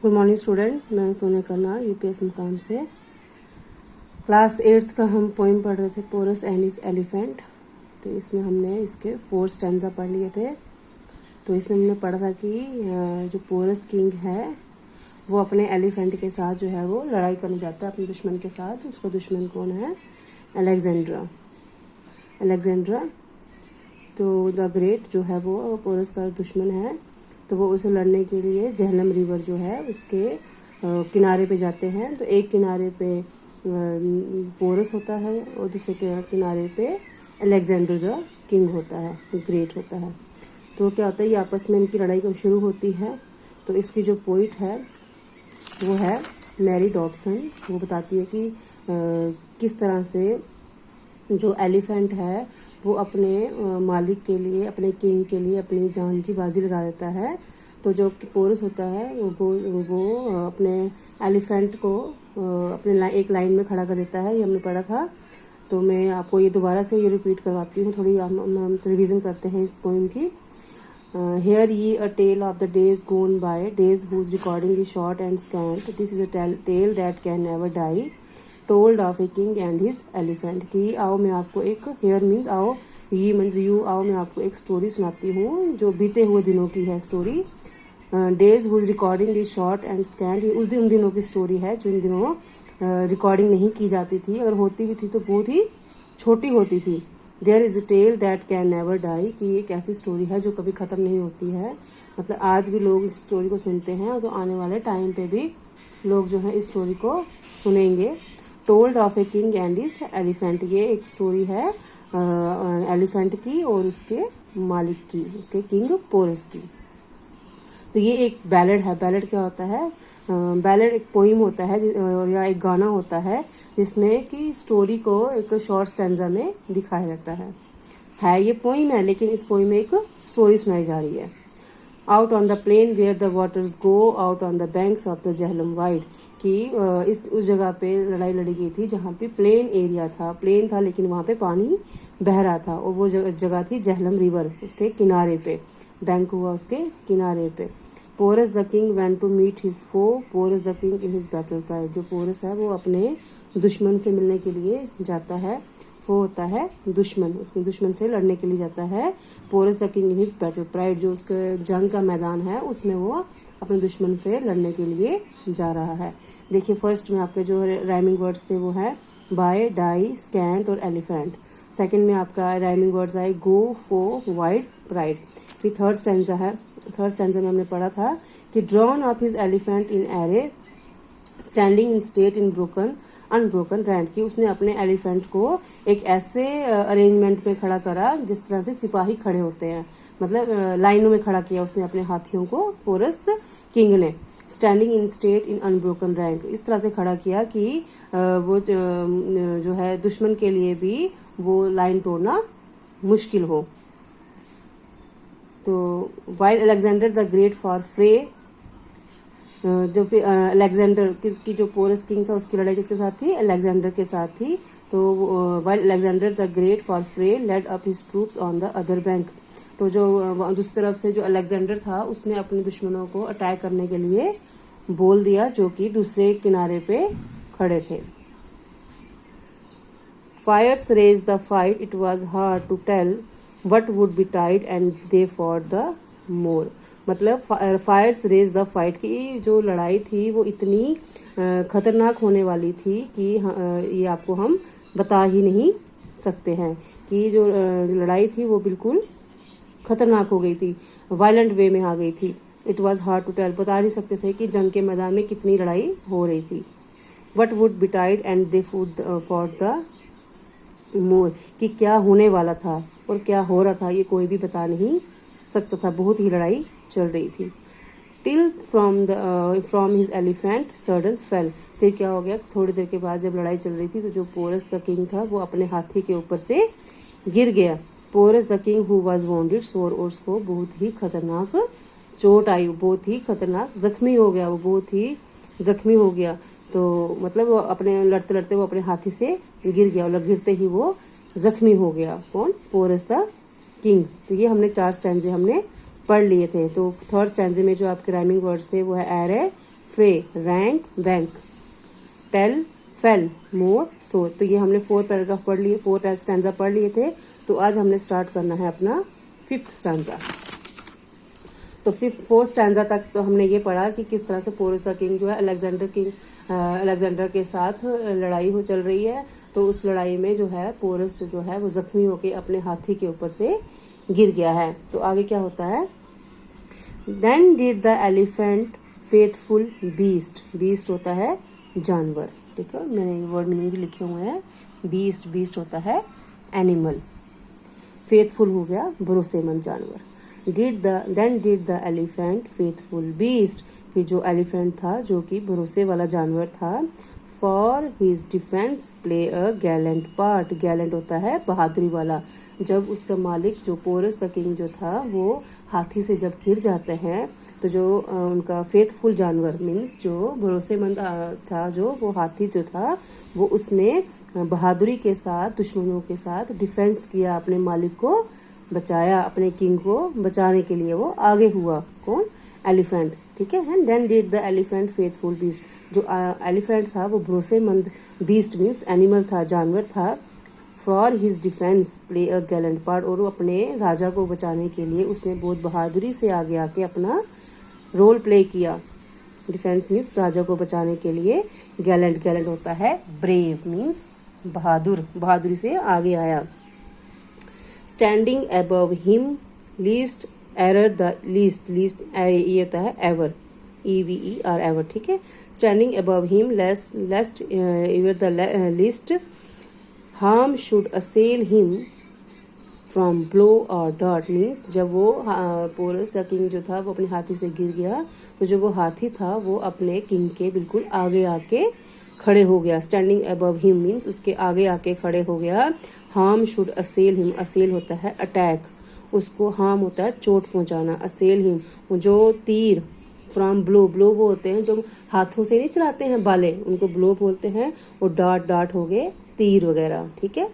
Good morning student, मैं Sonia Karnal UPS मुकाम से। क्लास 8th का हम पोइम पढ़ रहे थे, पोरस एंड हिज एलिफेंट। तो इसमें हमने इसके 4 स्टैंजा पढ़ लिए थे। तो इसमें हमने पढ़ा था कि जो पोरस किंग है वो अपने एलिफेंट के साथ जो है वो लड़ाई करने जाता है अपने दुश्मन के साथ। उसका दुश्मन कौन है? अलेक्जेंड्रा। तो द ग्रेट जो है वो पोरस का दुश्मन है। तो वो उसे लड़ने के लिए झेलम रिवर जो है उसके किनारे पे जाते हैं। तो एक किनारे पे पोरस होता है और दूसरे किनारे पे अलेक्जेंडर द किंग होता है, ग्रेट होता है। तो क्या होता है, ये आपस में इनकी लड़ाई शुरू होती है। तो इसकी जो पोइट है वो है मैरी डॉब्सन। वो बताती है कि किस तरह से जो एलिफेंट है वो अपने मालिक के लिए, अपने किंग के लिए अपनी जान की बाजी लगा देता है। तो जो पोरस होता है वो अपने एलिफेंट को अपने एक लाइन में खड़ा कर देता है। ये हमने पढ़ा था। तो मैं आपको ये दोबारा से ये रिपीट करवाती हूँ, थोड़ी हम रिवीजन करते हैं इस पोइम की। Hear ye a tale of the days gone by, days whose recording is short and scant. This is a tale that can never die, told of a king and his elephant. कि आओ मैं आपको एक, here means आओ, ये means you, आओ मैं आपको एक स्टोरी सुनाती हूँ जो बीते हुए दिनों की है story. Days whose recording is short and scant. ये उन दिनों की स्टोरी है जो इन दिनों रिकॉर्डिंग नहीं की जाती थी, अगर होती भी थी तो बहुत ही छोटी होती थी। There is a tale that can never die, कि एक ऐसी स्टोरी है जो कभी ख़त्म नहीं होती है। मतलब आज भी लोग इस स्टोरी को सुनते हैं, तो आने वाले टाइम पे भी लोग जो है इस स्टोरी को सुनेंगे। Told of a king and his elephant, ये एक स्टोरी है एलिफेंट की और उसके मालिक की, उसके किंग पोरस की। तो ये एक बैलेड है। बैलेड क्या होता है? बैलेड एक पोइम होता है या एक गाना होता है जिसमें कि स्टोरी को एक शॉर्ट स्टैंजा में दिखाया जाता है। ये पोइम है, लेकिन इस पोइम में एक स्टोरी सुनाई जा रही है। Out on the plain where the waters go out on the banks of the Jhelum wide, कि उस जगह पे लड़ाई लड़ी गई थी जहाँ पे प्लेन एरिया था, प्लेन था लेकिन वहाँ पे पानी बह रहा था, और वो जगह थी झेलम रिवर, उसके किनारे पे, बैंक हुआ उसके किनारे पे। Porus the king went to meet his foe, Porus the king in his battle pride. जो पोरस है वो अपने दुश्मन से मिलने के लिए जाता है। फो होता है दुश्मन, उसके दुश्मन से लड़ने के लिए जाता है। Porus the king in his battle pride, जो उसके जंग का मैदान है उसमें वो अपने दुश्मन से लड़ने के लिए जा रहा है। देखिए, फर्स्ट में आपके जो राइमिंग वर्ड्स थे वो है बाय, डाई, स्कैंट और एलिफेंट। सेकंड में आपका राइमिंग वर्ड्स आए गो, फो, वाइड, प्राइड। फिर थर्ड स्टैंजा है। थर्ड स्टैंजा में हमने पढ़ा था कि drawn of his elephant in array standing in state in unbroken rank, की उसने अपने एलिफेंट को एक ऐसे अरेंजमेंट में खड़ा करा जिस तरह से सिपाही खड़े होते हैं, मतलब लाइनों में खड़ा किया उसने अपने हाथियों को, पोरस किंग ने। Standing in state in unbroken rank, इस तरह से खड़ा किया कि वो जो है दुश्मन के लिए भी वो लाइन तोड़ना मुश्किल हो। तो while Alexander the great for फ्रे, जो फिर अलेक्जेंडर किसकी, जो पोरस किंग था उसकी लड़ाई किसके साथ थी? अलेक्जेंडर के साथ थी। तो while Alexander the great for fray led up his troops on the other bank, तो जो दूसरी तरफ से जो अलेक्जेंडर था उसने अपने दुश्मनों को अटैक करने के लिए बोल दिया जो कि दूसरे किनारे पे खड़े थे। Fierce rage the fight, it was hard to tell what would be tide and they for the more. मतलब फायर्स रेज द फाइट, की जो लड़ाई थी वो इतनी खतरनाक होने वाली थी कि ये आपको हम बता ही नहीं सकते हैं कि जो लड़ाई थी वो बिल्कुल खतरनाक हो गई थी, वायलेंट वे में आ गई थी। It was hard to tell, बता नहीं सकते थे कि जंग के मैदान में कितनी लड़ाई हो रही थी। What would be tide and they food for the मोर, कि क्या होने वाला था और क्या हो रहा था ये कोई भी बता नहीं सकता था, बहुत ही लड़ाई चल रही थी। Till from his elephant sudden fail, फिर क्या हो गया, थोड़ी देर के बाद जब लड़ाई चल रही थी तो जो पोरस द किंग था वो अपने हाथी के ऊपर से गिर गया। Porus the king who was wounded sore, और उसको बहुत ही खतरनाक चोट आई, बहुत ही खतरनाक जख्मी हो गया, वो बहुत ही जख्मी हो गया। तो मतलब वो अपने लड़ते लड़ते वो अपने हाथी से गिर गया, और गिरते ही वो जख्मी हो गया। कौन? Porus the king. तो ये हमने 4 स्टैंजे हमने पढ़ लिए थे। तो थर्ड स्टैंजे में जो आपके राइमिंग वर्ड्स थे वो है एरे, फ्रे रैंक बैंक, टेल फेल, मोर सो। तो ये हमने 4 पैराग्राफ पढ़ लिए, 4 स्टैंजा पढ़ लिए थे। तो आज हमने स्टार्ट करना है अपना 5th स्टैंजा। तो 4 स्टैंजा तक तो हमने ये पढ़ा कि किस तरह से पोरस द किंग जो है अलेक्जेंडर के साथ लड़ाई हो चल रही है। तो उस लड़ाई में जो है पोरस जो है वो जख्मी होकर अपने हाथी के ऊपर से गिर गया है। तो आगे क्या होता है, then did the elephant faithful beast, beast होता है जानवर, ठीक है, मैंने वर्ड मीनिंग भी लिखे हुए हैं। बीस्ट, बीस्ट होता है एनिमल, फेथफुल हो गया भरोसेमंद जानवर। Then did the elephant faithful beast, फिर जो एलिफेंट था जो कि भरोसे वाला जानवर था, for his defence play a gallant part, Gallant होता है बहादुरी वाला। जब उसका मालिक जो पोरस द किंग जो था वो हाथी से जब गिर जाते हैं तो जो उनका फेथफुल जानवर मीन्स जो भरोसेमंद था जो वो हाथी जो था वो उसने बहादुरी के साथ दुश्मनों के साथ डिफेंस किया, अपने मालिक को बचाया, अपने किंग को बचाने के लिए वो आगे हुआ। कौन, एलिफेंट, ठीक है। And then did the elephant faithful beast, जो एलिफेंट था वो भरोसेमंद, बीस्ट मीन्स एनिमल था, जानवर था, for his defence play a gallant part, और वो अपने राजा को बचाने के लिए उसने बहुत बहादुरी से आगे आके अपना रोल प्ले किया। डिफेंस मीन्स राजा को बचाने के लिए, गैलेंट, गैलेंट होता है ब्रेव मीन्स बहादुर, बहादुरी से आगे आया। Standing above him least error the least, least ये होता है एवर, EVER एवर, ठीक है। Standing above him lest ever the least harm should assail him from blow or डॉट, मीन्स जब वो पोरस या किंग जो था वो अपने हाथी से गिर गया तो जो वो हाथी था वो अपने किंग के बिल्कुल आगे आके खड़े हो गया। स्टैंडिंग अबव हिम मीन्स उसके आगे आके खड़े हो गया। हार्म शुड असेल हिम, असेल होता है अटैक, उसको हार्म होता है चोट पहुंचाना, असेल हिम जो तीर, फ्रॉम ब्लो, ब्लो वो होते हैं जो हाथों से नहीं चलाते हैं बाले, उनको ब्लो बोलते हैं, और डार्ट, डार्ट हो गए तीर वगैरह, ठीक है।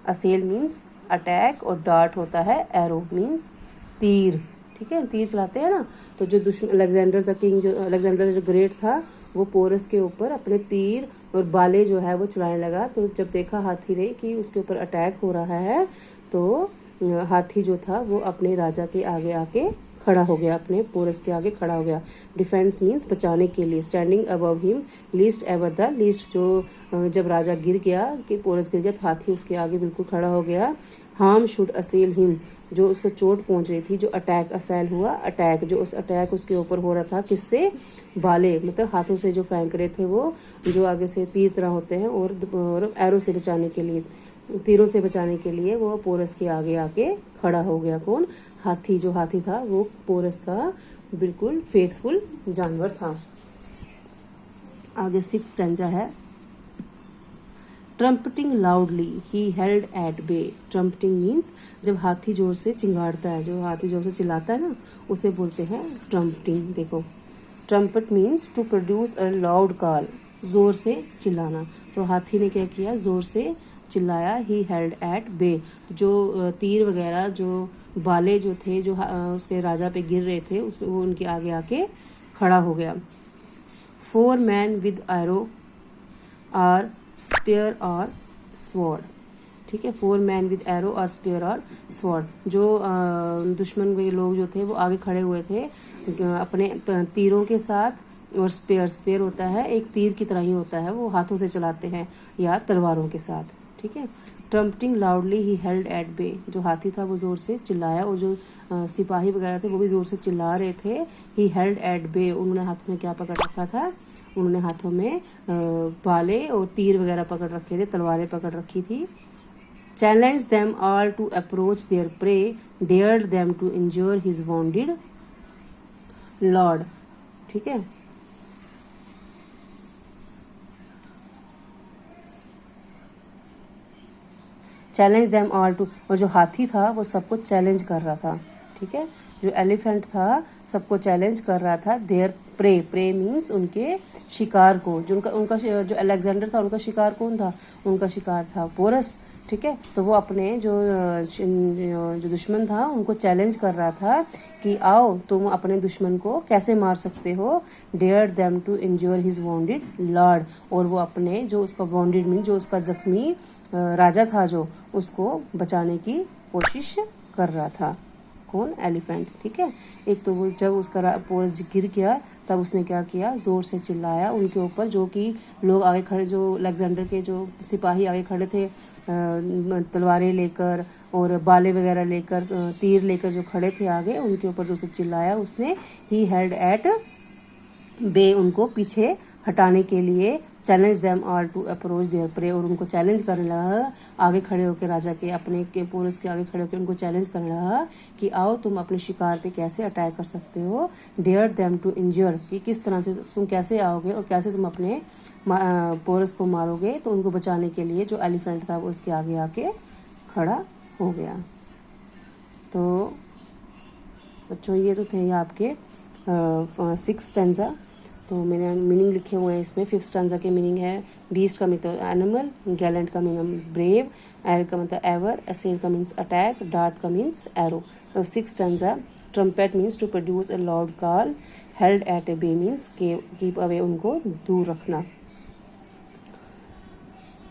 असेल मीन्स अटैक और डार्ट होता है एरो मीन्स तीर, ठीक है, तीर चलाते हैं ना। तो जो दुश्मन अलेक्जेंडर द किंग जो अलेक्जेंडर जो ग्रेट था वो पोरस के ऊपर अपने तीर और बाले जो है वो चलाने लगा। तो जब देखा हाथी ने कि उसके ऊपर अटैक हो रहा है तो हाथी जो था वो अपने राजा के आगे आके खड़ा हो गया, अपने पोरस के आगे खड़ा हो गया। डिफेंस मीन्स बचाने के लिए। Standing above him least ever the least, जो जब राजा गिर गया कि पोरस गिर गया तो हाथी उसके आगे बिल्कुल खड़ा हो गया। हार्म शुड असेल हिम, जो उसको चोट पहुंच रही थी, जो अटैक असेल हुआ अटैक, जो उस अटैक उसके ऊपर हो रहा था किससे, बाले मतलब हाथों से जो फेंक रहे थे वो, जो आगे से तीर तरह होते हैं, और एरो से बचाने के लिए, तीरों से बचाने के लिए वो पोरस के आगे आके खड़ा हो गया। कौन, हाथी, जो हाथी था वो पोरस का बिल्कुल फेथफुल जानवर था। आगे 6th स्टैंजा है, trumpeting loudly he held at bay. Trumpeting means जब हाथी जोर से चिंगाड़ता है, जो हाथी जोर से चिल्लाता है ना उसे बोलते हैं ट्रम्पटिंग। देखो, trumpet means to produce a loud call, जोर से चिल्लाना। तो हाथी ने क्या किया, जोर से चिल्लाया। ही हेल्ड एट बे, जो तीर वगैरह जो बाले जो थे जो उसके राजा पे गिर रहे थे वो उनके आगे आके खड़ा हो गया। 4 मैन विद एरो और स्पेयर और स्वॉर्ड, ठीक है। 4 मैन विद एरो और स्पेयर और स्वॉर्ड, जो दुश्मन के लोग जो थे वो आगे खड़े हुए थे अपने तीरों के साथ, और स्पेयर, स्पेयर होता है एक तीर की तरह ही होता है, वो हाथों से चलाते हैं या तलवारों के साथ, ठीक है। Trumpeting loudly he held at bay, जो हाथी था वो जोर से चिल्लाया, और जो सिपाही वगैरह थे वो भी जोर से चिल्ला रहे थे। ही हेल्ड एट बे, उन्होंने हाथों में क्या पकड़ रखा था, उन्होंने हाथों में बाले और तीर वगैरह पकड़ रखे थे, तलवारें पकड़ रखी थी। Challenge them all to approach their prey, dared them to injure his wounded lord, ठीक है। चैलेंज देम ऑल टू, और जो हाथी था वो सबको चैलेंज कर रहा था, ठीक है। जो एलिफेंट था सबको चैलेंज कर रहा था। देयर प्रे, प्रे मीन्स उनके शिकार को, जो उनका जो अलेक्जेंडर था उनका शिकार कौन था, उनका शिकार था पोरस, ठीक है। तो वो अपने जो दुश्मन था उनको चैलेंज कर रहा था कि आओ तुम अपने दुश्मन को कैसे मार सकते हो, dare them to injure his wounded lord. और वो अपने जो उसका वॉन्डेड मीन जो उसका जख्मी राजा था जो उसको बचाने की कोशिश कर रहा था। कौन? एलिफेंट, ठीक है। एक तो वो जब उसका पोरस गिर गया तब उसने क्या किया, जोर से चिल्लाया उनके ऊपर, जो कि लोग आगे खड़े, जो अलेक्जेंडर के जो सिपाही आगे खड़े थे तलवारें लेकर और बाले वगैरह लेकर, तीर लेकर जो खड़े थे आगे, उनके ऊपर जो से चिल्लाया उसने। ही हेल्ड एट बे, उनको पीछे हटाने के लिए, challenge them all to approach their prey, और उनको चैलेंज करने लगा आगे खड़े होकर, राजा के अपने के पोरस के आगे खड़े होकर उनको चैलेंज करने लगा कि आओ तुम अपने शिकार पे कैसे अटैक कर सकते हो, डेयर देम टू इंज्योर, कि किस तरह से तुम कैसे आओगे और कैसे तुम अपने पोरस को मारोगे। तो उनको बचाने के लिए जो एलिफेंट था वो उसके आगे आके खड़ा हो गया। तो बच्चों ये तो थे आपके 6 स्टैंजा। तो मैंने मीनिंग लिखे हुए हैं इसमें। 5th स्टैंजा के मीनिंग है, बीस्ट का मतलब एनिमल, गैलेंट का मीनिंग ब्रेव, एर का मतलब एवर, असेल का मीन्स अटैक, डार्ट का means arrow. 6th stanza, trumpet means to produce a loud call, held at a bay means keep away, उनको दूर रखना।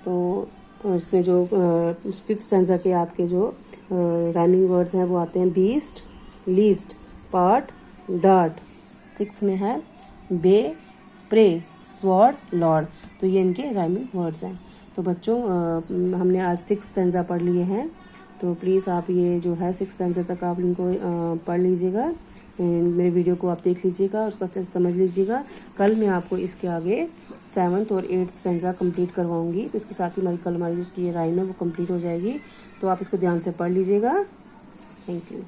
तो इसमें जो 5th स्टैंजा के आपके जो राइमिंग वर्ड्स हैं वो आते हैं beast, least, part, dart. 6th में है बे, प्रे, स्वॉर्ड, लॉर्ड। तो ये इनके राइमिंग वर्ड्स हैं। तो बच्चों हमने आज 6 स्टैंजा पढ़ लिए हैं। तो प्लीज़ आप ये जो है 6 स्टैंजा तक आप इनको पढ़ लीजिएगा, मेरे वीडियो को आप देख लीजिएगा, उसको अच्छे से समझ लीजिएगा। कल मैं आपको इसके आगे 7th और 8th स्टैंजा कंप्लीट करवाऊंगी। तो इसके साथ ही कल हमारी जिसकी ये राइम है वो कंप्लीट हो जाएगी। तो आप इसको ध्यान से पढ़ लीजिएगा। Thank you.